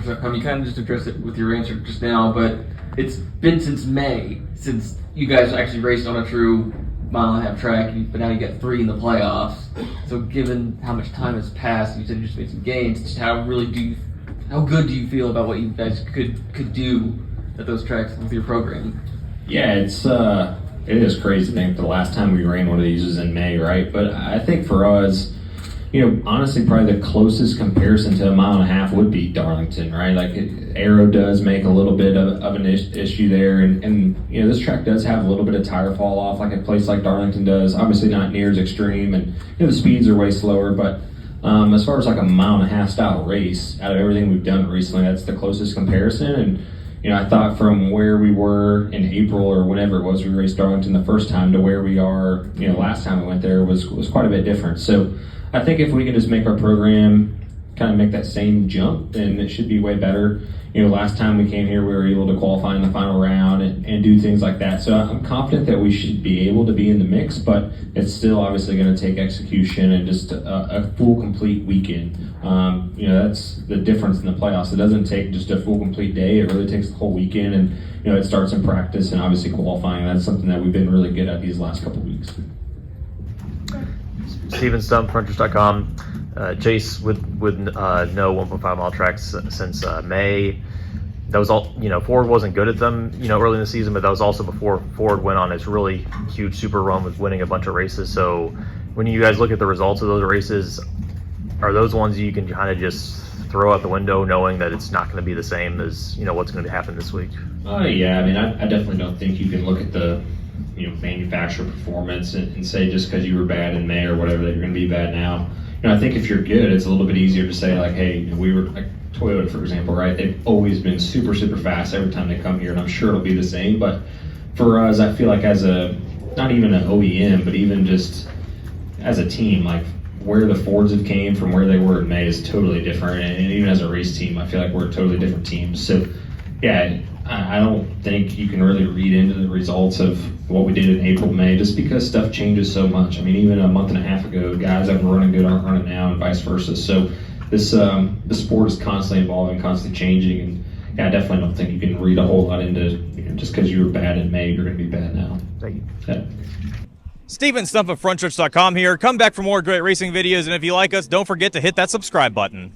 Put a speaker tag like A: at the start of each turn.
A: Frontstretch.com. You kind of just addressed it with your answer just now, but it's been since May since you guys actually raced on a true mile-and-a-half track, but now you got 3 in the playoffs. So given how much time has passed, you said you just made some gains, just how good do you feel about what you guys could do at those tracks with your program?
B: Yeah, it is crazy to think the last time we ran one of these was in May, right? But I think for us, honestly, probably the closest comparison to a mile and a half would be Darlington, right? Like, aero does make a little bit of an issue there, and this track does have a little bit of tire fall off, like a place like Darlington does. Obviously, not near as extreme, and the speeds are way slower. But as far as like a mile and a half style race, out of everything we've done recently, that's the closest comparison. And I thought from where we were in April or whenever it was we raced Darlington the first time to where we are, last time we went there was quite a bit different. So I think if we can just make our program kind of make that same jump, then it should be way better. Last time we came here, we were able to qualify in the final round and do things like that. So I'm confident that we should be able to be in the mix, but it's still obviously going to take execution and just a full, complete weekend. That's the difference in the playoffs. It doesn't take just a full, complete day. It really takes the whole weekend, and it starts in practice and obviously qualifying. That's something that we've been really good at these last couple of weeks.
C: Steven Stumpf, Frontstretch.com. Chase with no 1.5 mile tracks since May. That was all, Ford wasn't good at them, early in the season, but that was also before Ford went on its really huge super run with winning a bunch of races. So when you guys look at the results of those races, are those ones you can kind of just throw out the window knowing that it's not going to be the same as, what's going to happen this week?
B: Yeah, I mean, I definitely don't think you can look at the manufacturer performance and say just because you were bad in May or whatever that you're going to be bad now. I think if you're good, it's a little bit easier to say like, hey, we were like Toyota, for example, right? They've always been super, super fast every time they come here, and I'm sure it'll be the same. But for us, I feel like as not even an OEM, but even just as a team, like where the Fords have came from where they were in May is totally different. And even as a race team, I feel like we're totally different teams. So yeah, I don't think you can really read into the results of what we did in April, May, just because stuff changes so much. I mean, even a month and a half ago, guys that were running good aren't running now, and vice versa. So this the sport is constantly evolving, constantly changing, and yeah, I definitely don't think you can read a whole lot into just because you were bad in May, you're going to be bad now.
C: Thank you.
B: Yeah.
D: Steven Stumpf of Frontstretch.com here. Come back for more great racing videos, and if you like us, don't forget to hit that subscribe button.